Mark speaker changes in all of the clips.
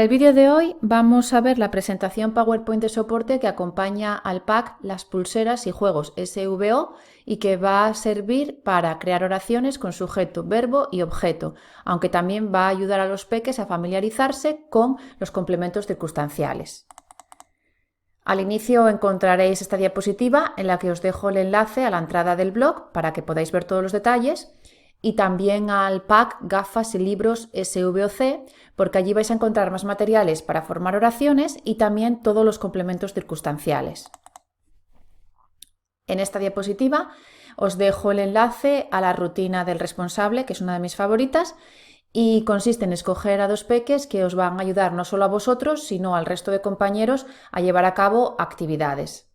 Speaker 1: el vídeo de hoy vamos a ver la presentación PowerPoint de soporte que acompaña al pack Las pulseras y juegos SVO y que va a servir para crear oraciones con sujeto, verbo y objeto, aunque también va a ayudar a los peques a familiarizarse con los complementos circunstanciales. Al inicio encontraréis esta diapositiva en la que os dejo el enlace a la entrada del blog para que podáis ver todos los detalles y también al pack Gafas y Libros SVOC, porque allí vais a encontrar más materiales para formar oraciones y también todos los complementos circunstanciales. En esta diapositiva os dejo el enlace a la rutina del responsable, que es una de mis favoritas, y consiste en escoger a dos peques que os van a ayudar no solo a vosotros, sino al resto de compañeros a llevar a cabo actividades.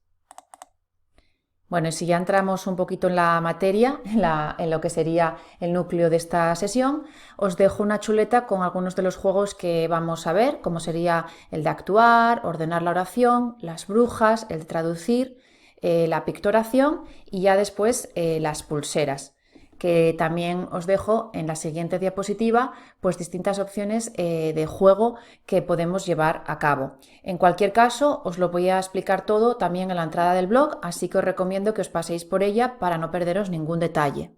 Speaker 1: Bueno, y si ya entramos un poquito en la materia, en lo que sería el núcleo de esta sesión, os dejo una chuleta con algunos de los juegos que vamos a ver, como sería el de actuar, ordenar la oración, las brujas, el de traducir, la pictoración y ya después las pulseras, que también os dejo en la siguiente diapositiva pues distintas opciones de juego que podemos llevar a cabo. En cualquier caso, os lo voy a explicar todo también en la entrada del blog, así que os recomiendo que os paséis por ella para no perderos ningún detalle.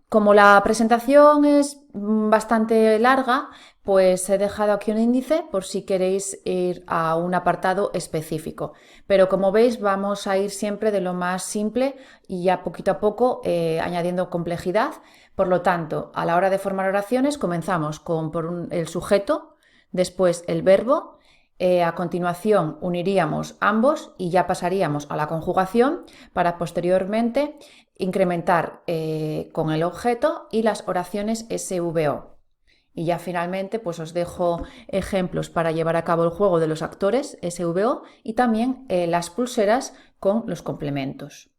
Speaker 1: Como la presentación es bastante larga, pues he dejado aquí un índice por si queréis ir a un apartado específico. Pero como veis, vamos a ir siempre de lo más simple y ya poquito a poco añadiendo complejidad. Por lo tanto, a la hora de formar oraciones comenzamos por el sujeto, después el verbo. A continuación uniríamos ambos y ya pasaríamos a la conjugación para posteriormente incrementar con el objeto y las oraciones SVO. Y ya finalmente pues os dejo ejemplos para llevar a cabo el juego de los actores SVO y también las pulseras con los complementos.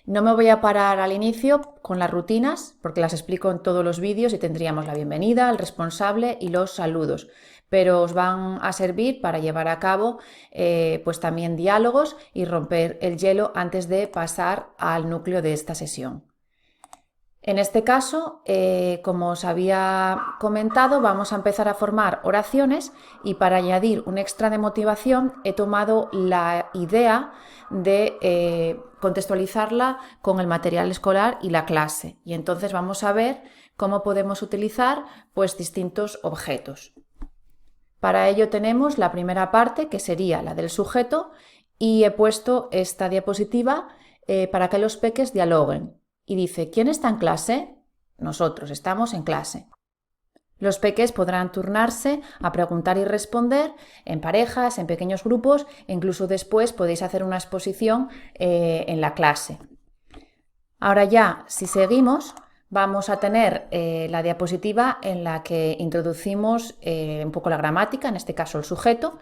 Speaker 1: No me voy a parar al inicio con las rutinas porque las explico en todos los vídeos y tendríamos la bienvenida, el responsable y los saludos, pero os van a servir para llevar a cabo pues también diálogos y romper el hielo antes de pasar al núcleo de esta sesión. En este caso, como os había comentado, vamos a empezar a formar oraciones y para añadir un extra de motivación he tomado la idea de contextualizarla con el material escolar y la clase. Y entonces vamos a ver cómo podemos utilizar pues, distintos objetos. Para ello tenemos la primera parte, que sería la del sujeto, y he puesto esta diapositiva para que los peques dialoguen. Y dice, ¿quién está en clase? Nosotros estamos en clase. Los peques podrán turnarse a preguntar y responder en parejas, en pequeños grupos, e incluso después podéis hacer una exposición en la clase. Ahora ya, si seguimos, vamos a tener la diapositiva en la que introducimos un poco la gramática, en este caso el sujeto.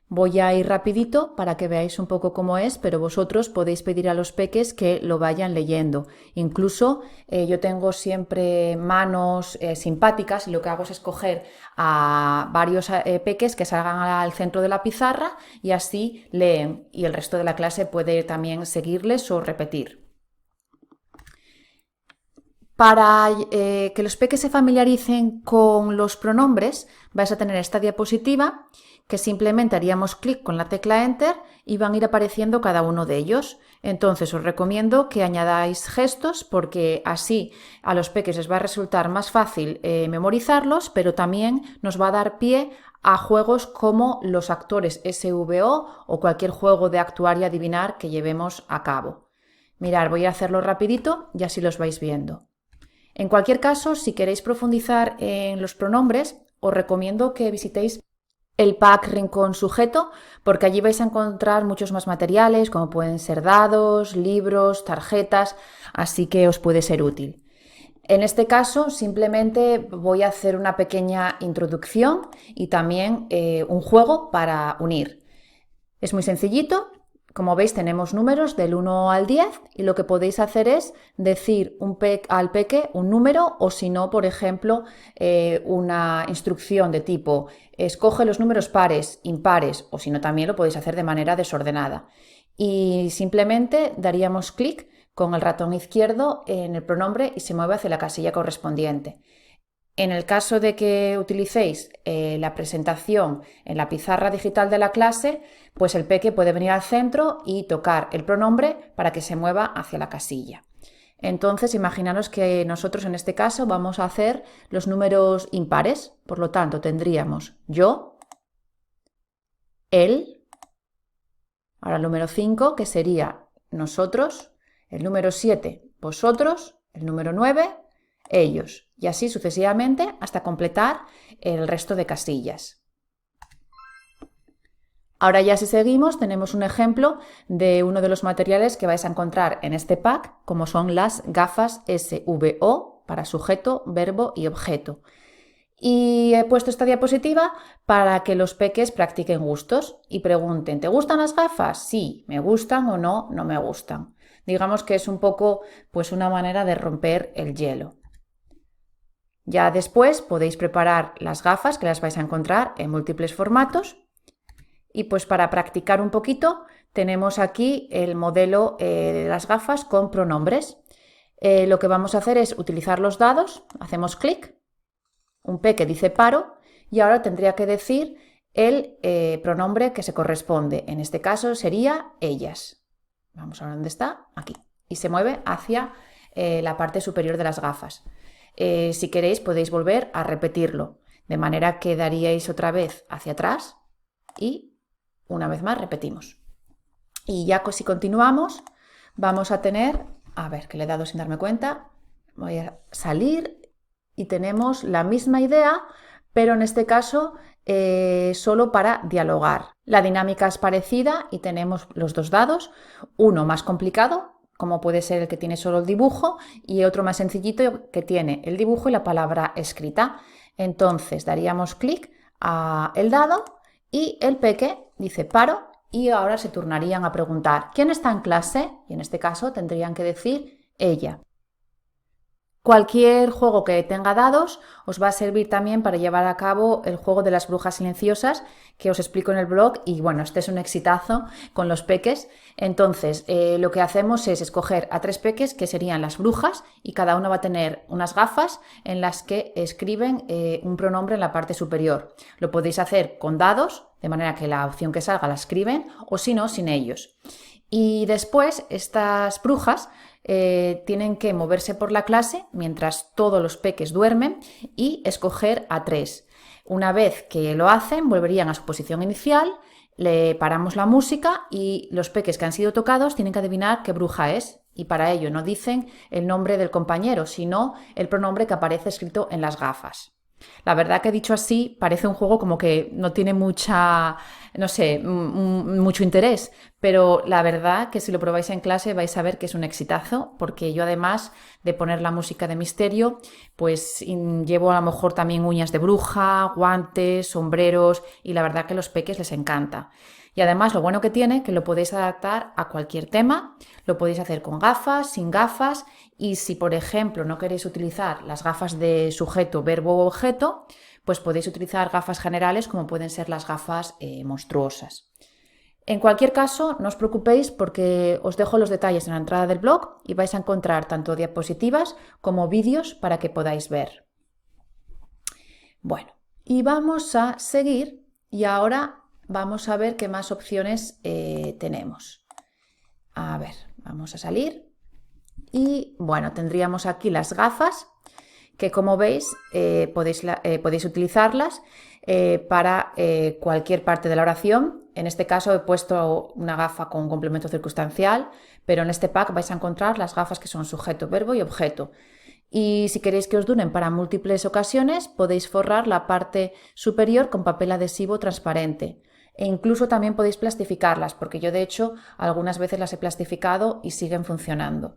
Speaker 1: Voy a ir rapidito para que veáis un poco cómo es, pero vosotros podéis pedir a los peques que lo vayan leyendo. Incluso yo tengo siempre manos simpáticas y lo que hago es escoger a varios peques que salgan al centro de la pizarra y así leen y el resto de la clase puede también seguirles o repetir. Para que los peques se familiaricen con los pronombres, vais a tener esta diapositiva que simplemente haríamos clic con la tecla Enter y van a ir apareciendo cada uno de ellos. Entonces os recomiendo que añadáis gestos porque así a los peques les va a resultar más fácil memorizarlos, pero también nos va a dar pie a juegos como los actores SVO o cualquier juego de actuar y adivinar que llevemos a cabo. Mirad, voy a hacerlo rapidito y así los vais viendo. En cualquier caso, si queréis profundizar en los pronombres, os recomiendo que visitéis el pack Rincón Sujeto, porque allí vais a encontrar muchos más materiales, como pueden ser dados, libros, tarjetas, así que os puede ser útil. En este caso, simplemente voy a hacer una pequeña introducción y también un juego para unir. Es muy sencillito. Como veis, tenemos números del 1 al 10 y lo que podéis hacer es decir al peque un número o si no, por ejemplo, una instrucción de tipo escoge los números pares, impares o si no también lo podéis hacer de manera desordenada. Y simplemente daríamos clic con el ratón izquierdo en el pronombre y se mueve hacia la casilla correspondiente. En el caso de que utilicéis la presentación en la pizarra digital de la clase, pues el peque puede venir al centro y tocar el pronombre para que se mueva hacia la casilla. Entonces, imaginaros que nosotros en este caso vamos a hacer los números impares, por lo tanto tendríamos yo, él, ahora el número 5 que sería nosotros, el número 7 vosotros, el número 9 ellos, y así sucesivamente hasta completar el resto de casillas. Ahora ya si seguimos tenemos un ejemplo de uno de los materiales que vais a encontrar en este pack, como son las gafas SVO para sujeto, verbo y objeto. Y he puesto esta diapositiva para que los peques practiquen gustos y pregunten, ¿te gustan las gafas? Sí, ¿me gustan o no? No me gustan. Digamos que es un poco pues una manera de romper el hielo. Ya después podéis preparar las gafas que las vais a encontrar en múltiples formatos. Y pues para practicar un poquito tenemos aquí el modelo de las gafas con pronombres. Lo que vamos a hacer es utilizar los dados, hacemos clic, un peque dice paro y ahora tendría que decir el pronombre que se corresponde. En este caso sería ellas. Vamos a ver dónde está, aquí. Y se mueve hacia la parte superior de las gafas. Si queréis podéis volver a repetirlo, de manera que daríais otra vez hacia atrás y una vez más repetimos. Y ya si continuamos vamos a tener, a ver que le he dado sin darme cuenta, voy a salir y tenemos la misma idea, pero en este caso solo para dialogar. La dinámica es parecida y tenemos los dos dados, uno más complicado, como puede ser el que tiene solo el dibujo, y otro más sencillito que tiene el dibujo y la palabra escrita. Entonces daríamos clic a el dado y el peque dice paro y ahora se turnarían a preguntar ¿quién está en clase? Y en este caso tendrían que decir ella. Cualquier juego que tenga dados os va a servir también para llevar a cabo el juego de las brujas silenciosas que os explico en el blog y bueno, este es un exitazo con los peques. Entonces lo que hacemos es escoger a 3 peques que serían las brujas y cada uno va a tener unas gafas en las que escriben un pronombre en la parte superior. Lo podéis hacer con dados, de manera que la opción que salga la escriben o si no, sin ellos. Y después estas brujas tienen que moverse por la clase mientras todos los peques duermen y escoger a 3. Una vez que lo hacen, volverían a su posición inicial, le paramos la música y los peques que han sido tocados tienen que adivinar qué bruja es. Y para ello no dicen el nombre del compañero, sino el pronombre que aparece escrito en las gafas. La verdad que dicho así parece un juego como que no tiene mucha, no sé, mucho interés, pero la verdad que si lo probáis en clase vais a ver que es un exitazo, porque yo además de poner la música de misterio, pues llevo a lo mejor también uñas de bruja, guantes, sombreros y la verdad que a los peques les encanta. Y además lo bueno que tiene que lo podéis adaptar a cualquier tema, lo podéis hacer con gafas, sin gafas y si por ejemplo no queréis utilizar las gafas de sujeto, verbo o objeto, pues podéis utilizar gafas generales como pueden ser las gafas monstruosas. En cualquier caso, no os preocupéis porque os dejo los detalles en la entrada del blog y vais a encontrar tanto diapositivas como vídeos para que podáis ver. Bueno, y vamos a seguir y ahora vamos a ver qué más opciones tenemos. A ver, vamos a salir y bueno, tendríamos aquí las gafas que como veis podéis utilizarlas para cualquier parte de la oración. En este caso he puesto una gafa con complemento circunstancial, pero en este pack vais a encontrar las gafas que son sujeto, verbo y objeto. Y si queréis que os duren para múltiples ocasiones, podéis forrar la parte superior con papel adhesivo transparente. E incluso también podéis plastificarlas, porque yo de hecho algunas veces las he plastificado y siguen funcionando.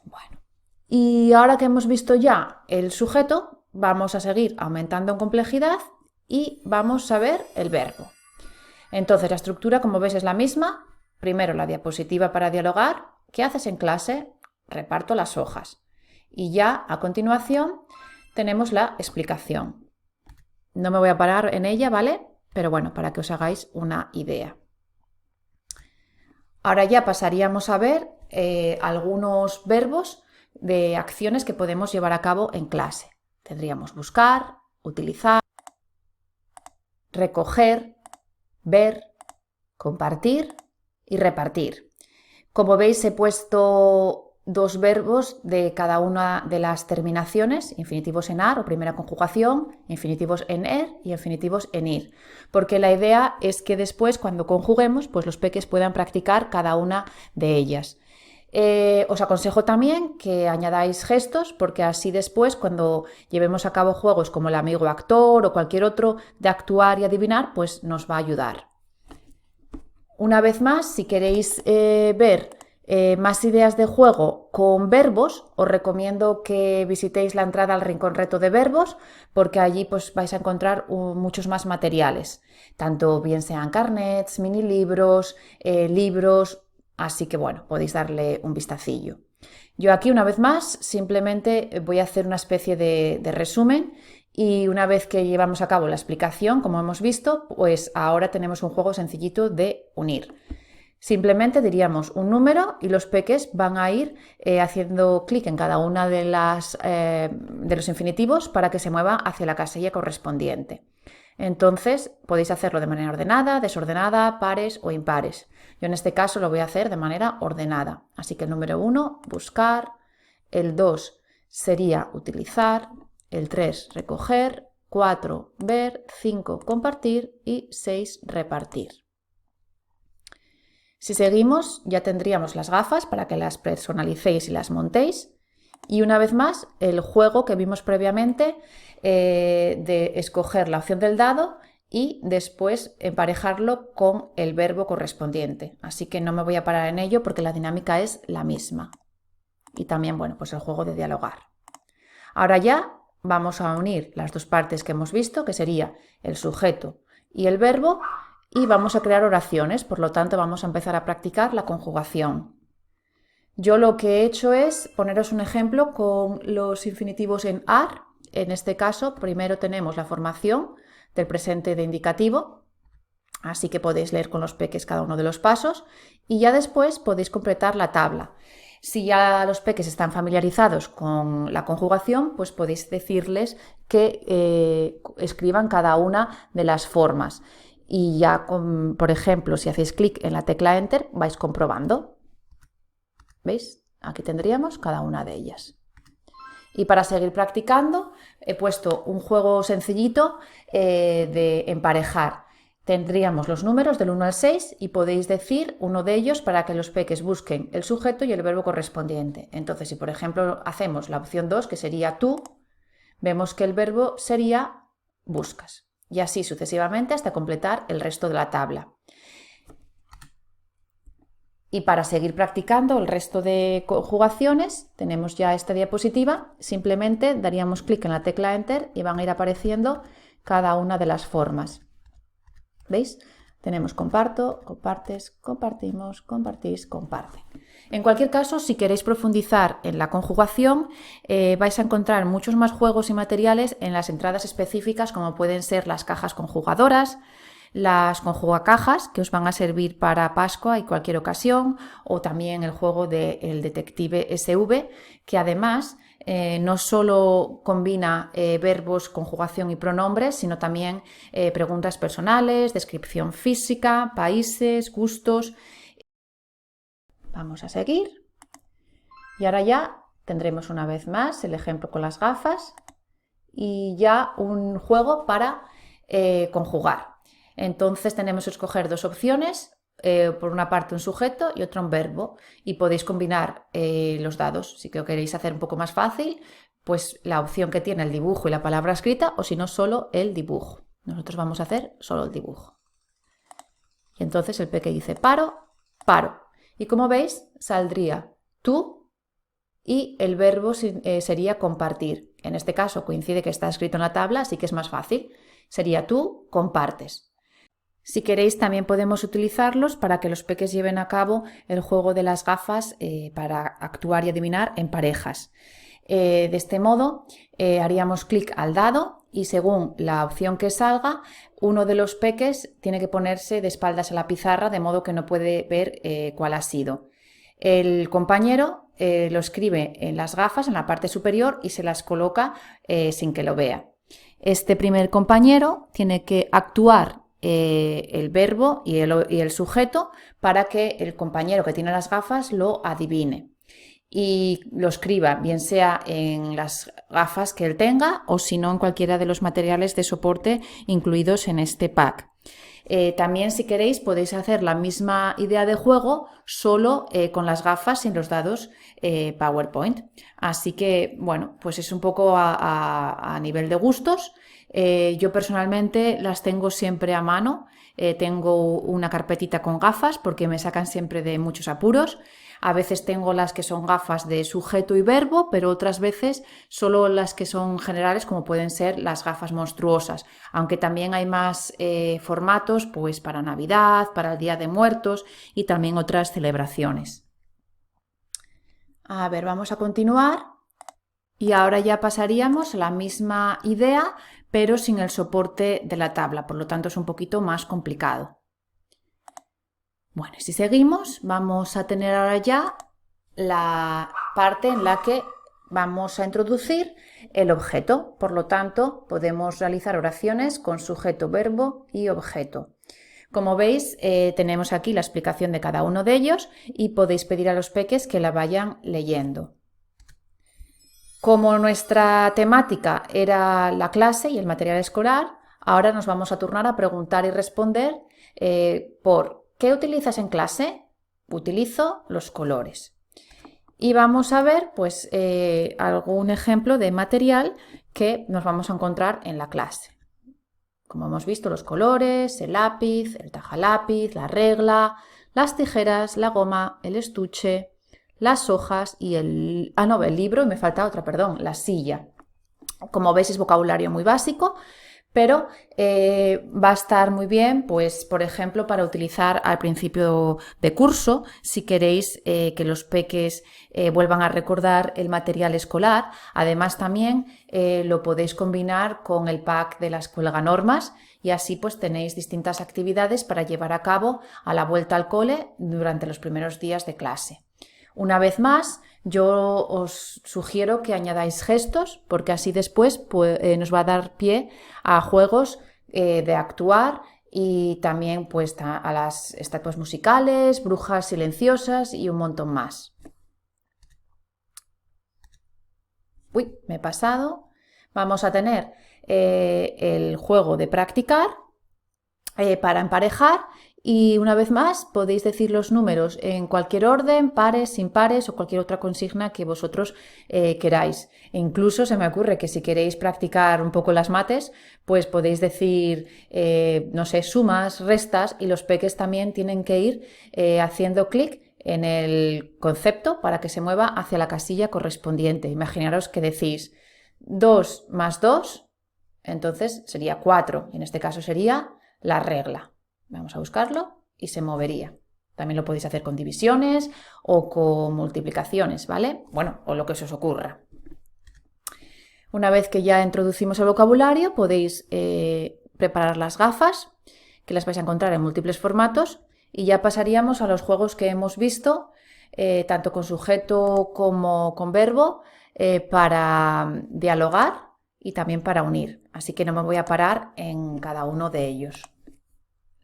Speaker 1: Bueno, y ahora que hemos visto ya el sujeto, vamos a seguir aumentando en complejidad y vamos a ver el verbo. Entonces la estructura, como veis, es la misma. Primero la diapositiva para dialogar. ¿Qué haces en clase? Reparto las hojas. Y ya a continuación tenemos la explicación. No me voy a parar en ella, ¿vale? Pero bueno, para que os hagáis una idea. Ahora ya pasaríamos a ver algunos verbos de acciones que podemos llevar a cabo en clase. Tendríamos buscar, utilizar, recoger, ver, compartir y repartir. Como veis, he puesto dos verbos de cada una de las terminaciones, infinitivos en ar o primera conjugación, infinitivos en er y infinitivos en ir, porque la idea es que después, cuando conjuguemos, pues los peques puedan practicar cada una de ellas. Os aconsejo también que añadáis gestos, porque así después, cuando llevemos a cabo juegos como el amigo actor o cualquier otro de actuar y adivinar, pues nos va a ayudar. Una vez más, si queréis ver más ideas de juego con verbos, os recomiendo que visitéis la entrada al Rincón Reto de Verbos, porque allí pues, vais a encontrar muchos más materiales, tanto bien sean carnets, mini libros, libros, así que bueno, podéis darle un vistacillo. Yo aquí, una vez más, simplemente voy a hacer una especie de resumen. Y una vez que llevamos a cabo la explicación, como hemos visto, pues ahora tenemos un juego sencillito de unir. Simplemente diríamos un número y los peques van a ir haciendo clic en cada una de los infinitivos para que se mueva hacia la casilla correspondiente. Entonces podéis hacerlo de manera ordenada, desordenada, pares o impares. Yo en este caso lo voy a hacer de manera ordenada. Así que el número 1, buscar, el 2 sería utilizar, el 3, recoger, 4, ver, 5, compartir y 6, repartir. Si seguimos, ya tendríamos las gafas para que las personalicéis y las montéis. Y una vez más, el juego que vimos previamente de escoger la opción del dado y después emparejarlo con el verbo correspondiente. Así que no me voy a parar en ello porque la dinámica es la misma. Y también, bueno, pues el juego de dialogar. Ahora ya vamos a unir las dos partes que hemos visto, que sería el sujeto y el verbo, y vamos a crear oraciones, por lo tanto vamos a empezar a practicar la conjugación. Yo lo que he hecho es poneros un ejemplo con los infinitivos en ar. En este caso, primero tenemos la formación del presente de indicativo, así que podéis leer con los peques cada uno de los pasos, y ya después podéis completar la tabla. Si ya los peques están familiarizados con la conjugación, pues podéis decirles que escriban cada una de las formas. Y ya, por ejemplo, si hacéis clic en la tecla Enter, vais comprobando. ¿Veis? Aquí tendríamos cada una de ellas. Y para seguir practicando, he puesto un juego sencillito de emparejar. Tendríamos los números del 1 al 6 y podéis decir uno de ellos para que los peques busquen el sujeto y el verbo correspondiente. Entonces, si por ejemplo hacemos la opción 2, que sería tú, vemos que el verbo sería buscas. Y así sucesivamente hasta completar el resto de la tabla. Y para seguir practicando el resto de conjugaciones, tenemos ya esta diapositiva. Simplemente daríamos clic en la tecla Enter y van a ir apareciendo cada una de las formas. ¿Veis? Tenemos comparto, compartes, compartimos, compartís, comparte. En cualquier caso, si queréis profundizar en la conjugación, vais a encontrar muchos más juegos y materiales en las entradas específicas, como pueden ser las cajas conjugadoras, las conjugacajas, que os van a servir para Pascua y cualquier ocasión, o también el juego del detective SV, que además no solo combina verbos, conjugación y pronombres, sino también preguntas personales, descripción física, países, gustos. Vamos a seguir. Y ahora ya tendremos una vez más el ejemplo con las gafas y ya un juego para conjugar. Entonces tenemos que escoger dos opciones, por una parte un sujeto y otra un verbo, y podéis combinar los dados. Si lo queréis hacer un poco más fácil, pues la opción que tiene el dibujo y la palabra escrita, o si no, solo el dibujo. Nosotros vamos a hacer solo el dibujo. Y entonces el peque dice paro, paro. Y como veis, saldría tú y el verbo sería compartir. En este caso coincide que está escrito en la tabla, así que es más fácil. Sería tú compartes. Si queréis, también podemos utilizarlos para que los peques lleven a cabo el juego de las gafas para actuar y adivinar en parejas. De este modo, haríamos clic al dado y según la opción que salga, uno de los peques tiene que ponerse de espaldas a la pizarra, de modo que no puede ver cuál ha sido. El compañero lo escribe en las gafas, en la parte superior, y se las coloca sin que lo vea. Este primer compañero tiene que actuar el verbo y el sujeto para que el compañero que tiene las gafas lo adivine y lo escriba, bien sea en las gafas que él tenga o si no en cualquiera de los materiales de soporte incluidos en este pack. También, si queréis, podéis hacer la misma idea de juego solo con las gafas y los dados PowerPoint. Así que, bueno, pues es un poco a nivel de gustos. Yo personalmente las tengo siempre a mano. Tengo una carpetita con gafas porque me sacan siempre de muchos apuros. A veces tengo las que son gafas de sujeto y verbo, pero otras veces solo las que son generales, como pueden ser las gafas monstruosas, aunque también hay más formatos pues para Navidad, para el Día de Muertos y también otras celebraciones. A ver, vamos a continuar y ahora ya pasaríamos a la misma idea, pero sin el soporte de la tabla, por lo tanto es un poquito más complicado. Bueno, si seguimos, vamos a tener ahora ya la parte en la que vamos a introducir el objeto. Por lo tanto, podemos realizar oraciones con sujeto, verbo y objeto. Como veis, tenemos aquí la explicación de cada uno de ellos y podéis pedir a los peques que la vayan leyendo. Como nuestra temática era la clase y el material escolar, ahora nos vamos a turnar a preguntar y responder por ¿qué utilizas en clase? Utilizo los colores. Y vamos a ver pues algún ejemplo de material que nos vamos a encontrar en la clase. Como hemos visto, los colores, el lápiz, el tajalápiz, la regla, las tijeras, la goma, el estuche, las hojas y el libro, y me falta otra, perdón, la silla. Como veis, es vocabulario muy básico, pero va a estar muy bien, pues, por ejemplo, para utilizar al principio de curso, si queréis que los peques vuelvan a recordar el material escolar. Además, también lo podéis combinar con el pack de la Escuelga Normas y así pues tenéis distintas actividades para llevar a cabo a la vuelta al cole durante los primeros días de clase. Una vez más, yo os sugiero que añadáis gestos porque así después nos va a dar pie a juegos de actuar y también pues, a las estatuas musicales, brujas silenciosas y un montón más. Uy, me he pasado. Vamos a tener el juego de practicar para emparejar. Y una vez más podéis decir los números en cualquier orden, pares, impares o cualquier otra consigna que vosotros queráis. E incluso se me ocurre que si queréis practicar un poco las mates, pues podéis decir, no sé, sumas, restas y los peques también tienen que ir haciendo clic en el concepto para que se mueva hacia la casilla correspondiente. Imaginaros que decís 2 más 2, entonces sería 4 y en este caso sería la regla. Vamos a buscarlo y se movería. También lo podéis hacer con divisiones o con multiplicaciones, ¿vale? Bueno, o lo que se os ocurra. Una vez que ya introducimos el vocabulario, podéis preparar las gafas, que las vais a encontrar en múltiples formatos, y ya pasaríamos a los juegos que hemos visto, tanto con sujeto como con verbo, para dialogar y también para unir. Así que no me voy a parar en cada uno de ellos.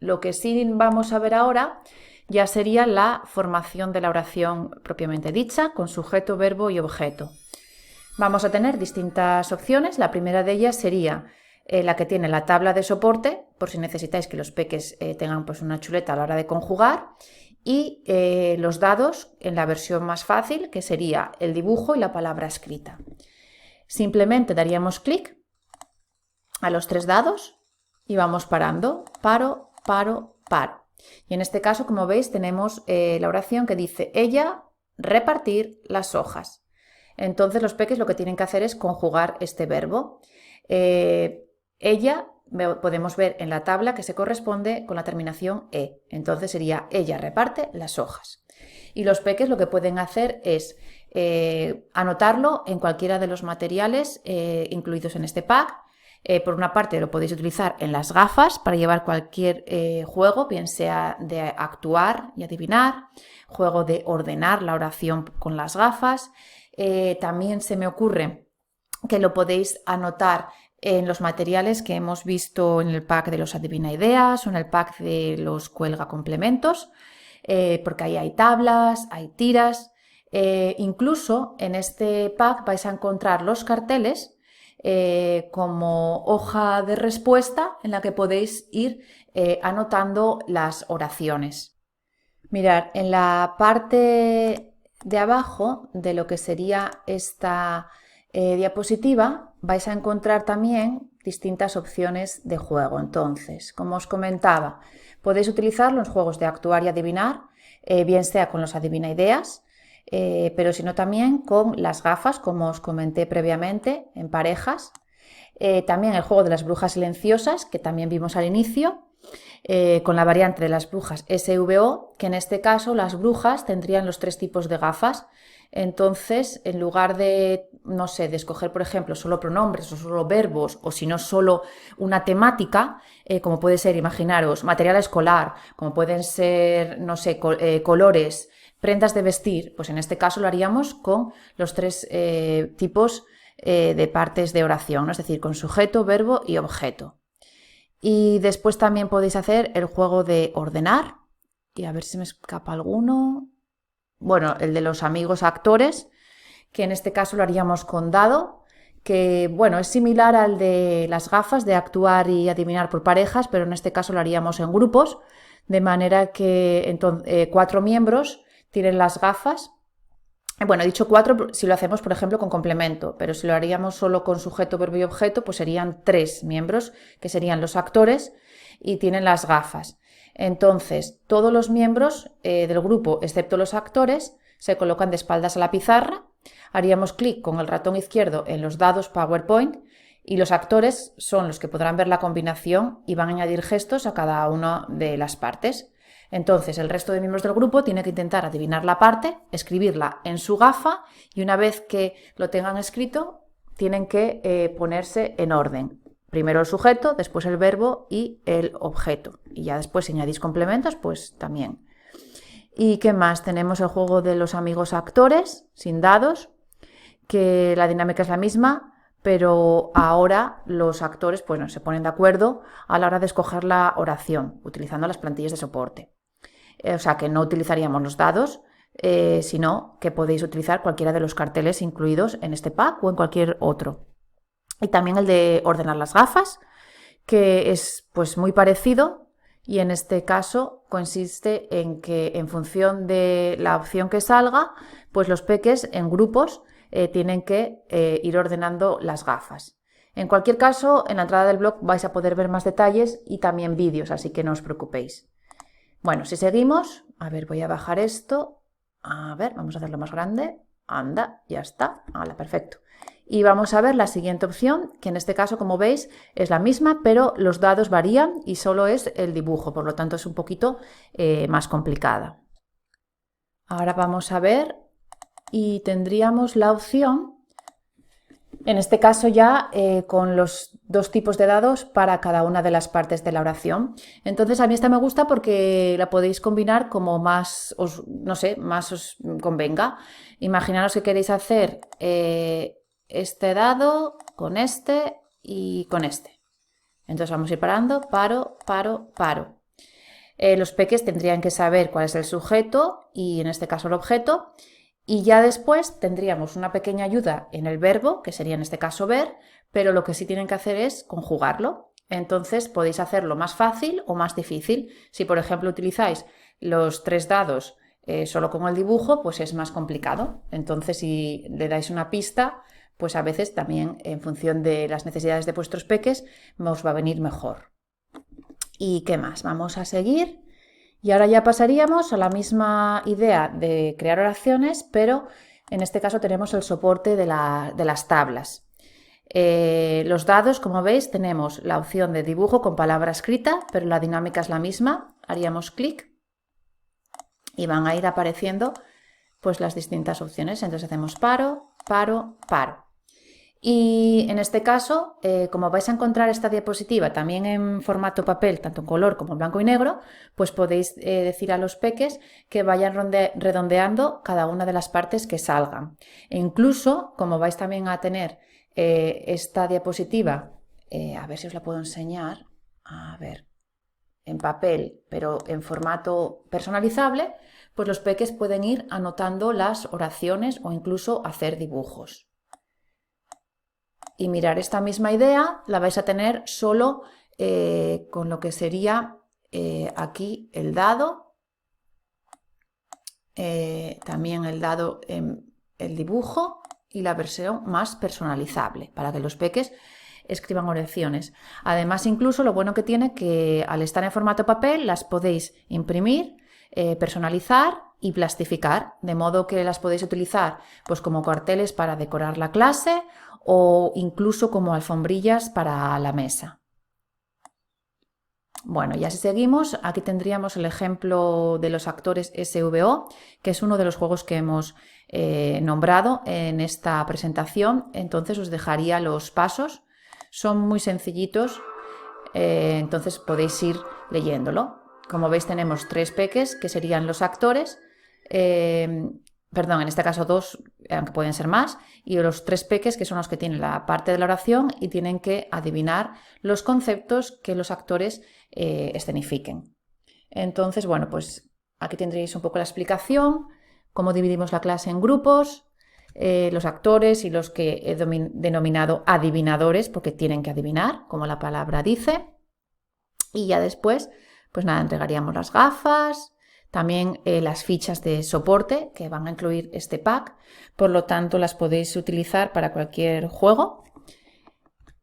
Speaker 1: Lo que sí vamos a ver ahora ya sería la formación de la oración propiamente dicha, con sujeto, verbo y objeto. Vamos a tener distintas opciones. La primera de ellas sería la que tiene la tabla de soporte, por si necesitáis que los peques tengan pues, una chuleta a la hora de conjugar, y los dados en la versión más fácil, que sería el dibujo y la palabra escrita. Simplemente daríamos clic a los 3 dados y vamos parando, paro, paro, paro. Y en este caso, como veis, tenemos la oración que dice ella repartir las hojas. Entonces los peques lo que tienen que hacer es conjugar este verbo. Ella, podemos ver en la tabla que se corresponde con la terminación E. Entonces sería ella reparte las hojas. Y los peques lo que pueden hacer es anotarlo en cualquiera de los materiales incluidos en este pack. Por una parte lo podéis utilizar en las gafas para llevar cualquier juego, bien sea de actuar y adivinar, juego de ordenar la oración con las gafas. También se me ocurre que lo podéis anotar en los materiales que hemos visto en el pack de los adivina ideas o en el pack de los cuelga complementos, porque ahí hay tablas, hay tiras. Incluso en este pack vais a encontrar los carteles como hoja de respuesta en la que podéis ir anotando las oraciones. Mirad, en la parte de abajo de lo que sería esta diapositiva vais a encontrar también distintas opciones de juego. Entonces, como os comentaba, podéis utilizar los juegos de actuar y adivinar, bien sea con los adivina ideas, pero si no también con las gafas, como os comenté previamente, en parejas. También el juego de las brujas silenciosas, que también vimos al inicio, con la variante de las brujas SVO, que en este caso las brujas tendrían los 3 tipos de gafas. Entonces, en lugar de, no sé, de escoger, por ejemplo, solo pronombres o solo verbos, o si no solo una temática, como puede ser, imaginaros, material escolar, como pueden ser, no sé, colores, prendas de vestir, pues en este caso lo haríamos con los 3 tipos de partes de oración, ¿no? Es decir, con sujeto, verbo y objeto. Y después también podéis hacer el juego de ordenar, y a ver si me escapa alguno. Bueno, el de los amigos actores, que en este caso lo haríamos con dado, que bueno, es similar al de las gafas de actuar y adivinar por parejas, pero en este caso lo haríamos en grupos, de manera que 4 miembros tienen las gafas. Bueno, he dicho 4 si lo hacemos, por ejemplo, con complemento, pero si lo haríamos solo con sujeto, verbo y objeto, pues serían 3 miembros, que serían los actores y tienen las gafas. Entonces, todos los miembros del grupo, excepto los actores, se colocan de espaldas a la pizarra, haríamos clic con el ratón izquierdo en los dados PowerPoint y los actores son los que podrán ver la combinación y van a añadir gestos a cada una de las partes. Entonces, el resto de miembros del grupo tiene que intentar adivinar la parte, escribirla en su gafa y una vez que lo tengan escrito, tienen que ponerse en orden. Primero el sujeto, después el verbo y el objeto. Y ya después, si añadís complementos, pues también. ¿Y qué más? Tenemos el juego de los amigos actores, sin dados, que la dinámica es la misma, pero ahora los actores pues, no se ponen de acuerdo a la hora de escoger la oración, utilizando las plantillas de soporte. O sea que no utilizaríamos los dados, sino que podéis utilizar cualquiera de los carteles incluidos en este pack o en cualquier otro. Y también el de ordenar las gafas, que es pues muy parecido y en este caso consiste en que en función de la opción que salga, pues los peques en grupos tienen que ir ordenando las gafas. En cualquier caso, en la entrada del blog vais a poder ver más detalles y también vídeos, así que no os preocupéis. Bueno, si seguimos, a ver, voy a bajar esto, a ver, vamos a hacerlo más grande, anda, ya está, ¡hala, perfecto! Y vamos a ver la siguiente opción, que en este caso, como veis, es la misma, pero los dados varían y solo es el dibujo, por lo tanto es un poquito más complicada. Ahora vamos a ver y tendríamos la opción, en este caso ya con los 2 tipos de dados para cada una de las partes de la oración. Entonces a mí esta me gusta porque la podéis combinar como más os, no sé, más os convenga. Imaginaros que queréis hacer este dado con este y con este. Entonces vamos a ir parando, paro, paro, paro. Los peques tendrían que saber cuál es el sujeto y en este caso el objeto. Y ya después tendríamos una pequeña ayuda en el verbo, que sería en este caso ver, pero lo que sí tienen que hacer es conjugarlo. Entonces podéis hacerlo más fácil o más difícil. Si por ejemplo utilizáis los 3 dados solo con el dibujo, pues es más complicado. Entonces si le dais una pista, pues a veces también en función de las necesidades de vuestros peques os va a venir mejor. ¿Y qué más? Vamos a seguir. Y ahora ya pasaríamos a la misma idea de crear oraciones, pero en este caso tenemos el soporte de las tablas. Los dados, como veis, tenemos la opción de dibujo con palabra escrita, pero la dinámica es la misma. Haríamos clic y van a ir apareciendo pues, las distintas opciones. Entonces hacemos paro, paro, paro. Y en este caso, como vais a encontrar esta diapositiva también en formato papel, tanto en color como en blanco y negro, pues podéis decir a los peques que vayan redondeando cada una de las partes que salgan. E incluso, como vais también a tener esta diapositiva, a ver si os la puedo enseñar, a ver, en papel, pero en formato personalizable, pues los peques pueden ir anotando las oraciones o incluso hacer dibujos. Y mirar esta misma idea la vais a tener solo con lo que sería aquí el dado, también el dado en el dibujo y la versión más personalizable para que los peques escriban oraciones. Además, incluso lo bueno que tiene que al estar en formato papel las podéis imprimir, personalizar y plastificar, de modo que las podéis utilizar pues como carteles para decorar la clase o incluso como alfombrillas para la mesa. Bueno, y así seguimos. Aquí tendríamos el ejemplo de los actores SVO, que es uno de los juegos que hemos nombrado en esta presentación. Entonces os dejaría los pasos. Son muy sencillitos, entonces podéis ir leyéndolo. Como veis, tenemos 3 peques que serían los actores. Perdón, en este caso 2, aunque pueden ser más, y los 3 peques que son los que tienen la parte de la oración y tienen que adivinar los conceptos que los actores escenifiquen. Entonces, bueno, pues aquí tendréis un poco la explicación, cómo dividimos la clase en grupos, los actores y los que he denominado adivinadores, porque tienen que adivinar, como la palabra dice. Y ya después, pues nada, entregaríamos las gafas, también las fichas de soporte que van a incluir este pack, por lo tanto las podéis utilizar para cualquier juego.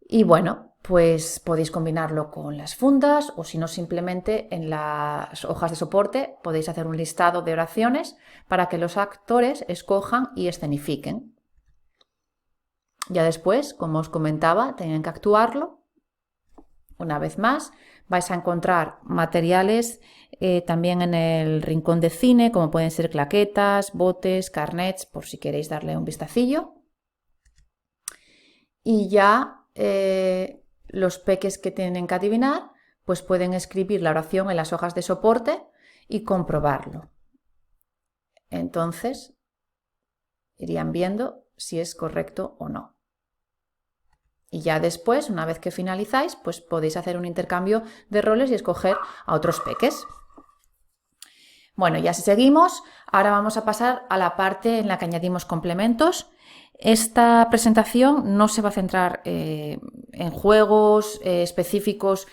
Speaker 1: Y bueno, pues podéis combinarlo con las fundas o si no simplemente en las hojas de soporte podéis hacer un listado de oraciones para que los actores escojan y escenifiquen. Ya después, como os comentaba, tienen que actuarlo. Una vez más, vais a encontrar materiales también en el rincón de cine, como pueden ser claquetas, botes, carnets, por si queréis darle un vistacillo. Y ya los peques que tienen que adivinar, pues pueden escribir la oración en las hojas de soporte y comprobarlo. Entonces, irían viendo si es correcto o no. Y ya después, una vez que finalizáis, pues podéis hacer un intercambio de roles y escoger a otros peques. Bueno, ya si seguimos, ahora vamos a pasar a la parte en la que añadimos complementos. Esta presentación no se va a centrar en juegos específicos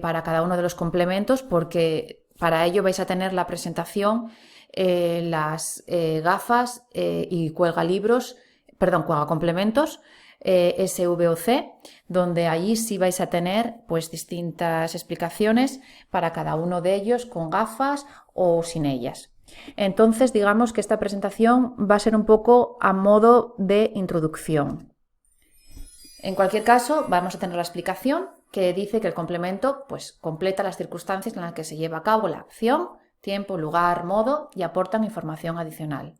Speaker 1: para cada uno de los complementos, porque para ello vais a tener la presentación, las gafas y cuelga complementos, SVOC, donde allí sí vais a tener pues distintas explicaciones para cada uno de ellos con gafas o sin ellas. Entonces, digamos que esta presentación va a ser un poco a modo de introducción. En cualquier caso, vamos a tener la explicación que dice que el complemento pues completa las circunstancias en las que se lleva a cabo la acción, tiempo, lugar, modo y aportan información adicional.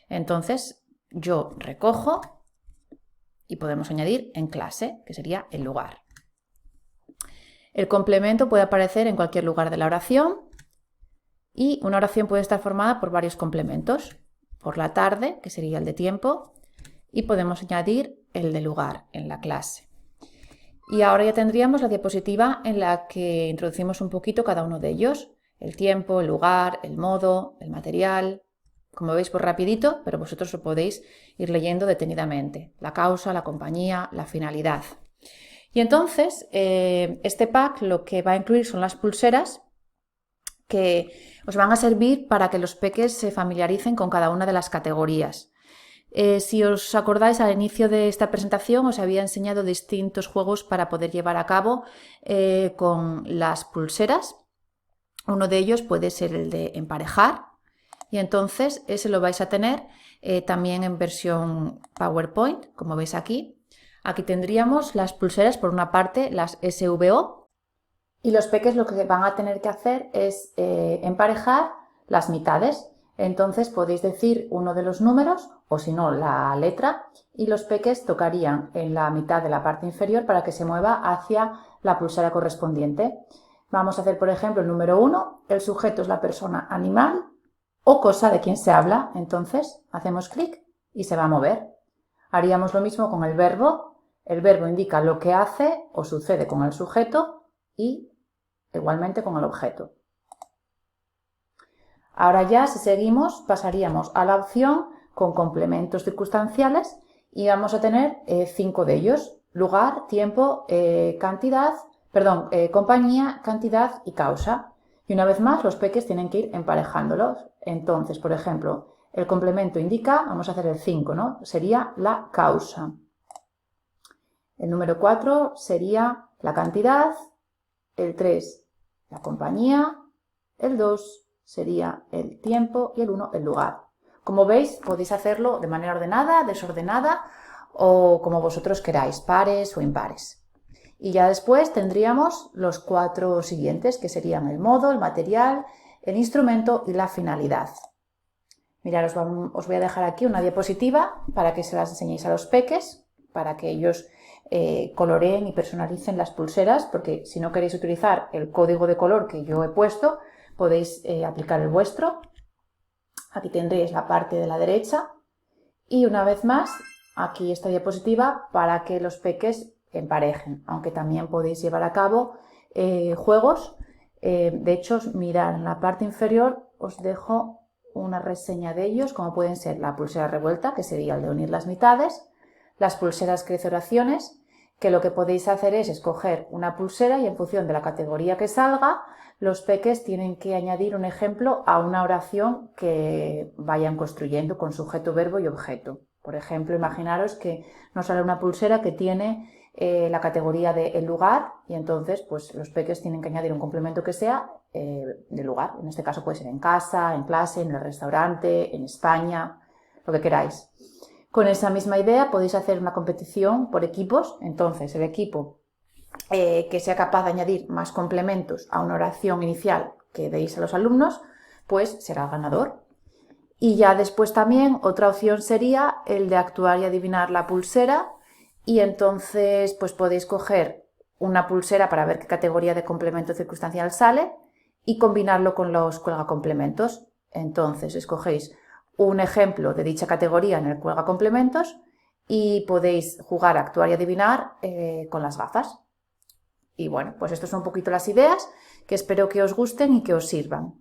Speaker 1: Entonces, yo recojo y podemos añadir en clase, que sería el lugar. El complemento puede aparecer en cualquier lugar de la oración y una oración puede estar formada por varios complementos. Por la tarde, que sería el de tiempo, y podemos añadir el de lugar en la clase. Y ahora ya tendríamos la diapositiva en la que introducimos un poquito cada uno de ellos. El tiempo, el lugar, el modo, el material. Como veis, por rapidito, pero vosotros lo podéis ir leyendo detenidamente. La causa, la compañía, la finalidad. Y entonces, este pack lo que va a incluir son las pulseras que os van a servir para que los peques se familiaricen con cada una de las categorías. Si os acordáis, al inicio de esta presentación os había enseñado distintos juegos para poder llevar a cabo con las pulseras. Uno de ellos puede ser el de emparejar. Y entonces ese lo vais a tener también en versión PowerPoint, como veis aquí. Aquí tendríamos las pulseras, por una parte las SVO, y los peques lo que van a tener que hacer es emparejar las mitades. Entonces podéis decir uno de los números o si no la letra y los peques tocarían en la mitad de la parte inferior para que se mueva hacia la pulsera correspondiente. Vamos a hacer, por ejemplo, el número 1, el sujeto es la persona, animal o cosa de quien se habla. Entonces hacemos clic y se va a mover. Haríamos lo mismo con el verbo. El verbo indica lo que hace o sucede con el sujeto y igualmente con el objeto. Ahora ya, si seguimos, pasaríamos a la opción con complementos circunstanciales y vamos a tener 5 de ellos: lugar, tiempo, compañía, cantidad y causa. Y una vez más, los peques tienen que ir emparejándolos. Entonces, por ejemplo, el complemento indica, vamos a hacer el 5, ¿no? Sería la causa. El número 4 sería la cantidad, el 3 la compañía, el 2 sería el tiempo y el 1 el lugar. Como veis, podéis hacerlo de manera ordenada, desordenada o como vosotros queráis, pares o impares. Y ya después tendríamos los 4 siguientes, que serían el modo, el material, el instrumento y la finalidad. Mirad, os voy a dejar aquí una diapositiva para que se las enseñéis a los peques, para que ellos coloreen y personalicen las pulseras, porque si no queréis utilizar el código de color que yo he puesto, podéis aplicar el vuestro. Aquí tendréis la parte de la derecha y una vez más aquí esta diapositiva para que los peques emparejen, aunque también podéis llevar a cabo juegos. De hecho, mirad, en la parte inferior os dejo una reseña de ellos, como pueden ser la pulsera revuelta, que sería el de unir las mitades, las pulseras crece oraciones, que lo que podéis hacer es escoger una pulsera y en función de la categoría que salga, los peques tienen que añadir un ejemplo a una oración que vayan construyendo con sujeto, verbo y objeto. Por ejemplo, imaginaros que nos sale una pulsera que tiene la categoría de el lugar y entonces pues los peques tienen que añadir un complemento que sea del lugar. En este caso puede ser en casa, en clase, en el restaurante, en España, lo que queráis. Con esa misma idea podéis hacer una competición por equipos. Entonces el equipo que sea capaz de añadir más complementos a una oración inicial que deis a los alumnos, pues será el ganador. Y ya después también otra opción sería el de actuar y adivinar la pulsera y entonces pues podéis coger una pulsera para ver qué categoría de complemento circunstancial sale y combinarlo con los cuelgacomplementos. Entonces escogéis un ejemplo de dicha categoría en el cuelgacomplementos y podéis jugar a actuar y adivinar con las gafas. Y bueno, pues estas son un poquito las ideas que espero que os gusten y que os sirvan.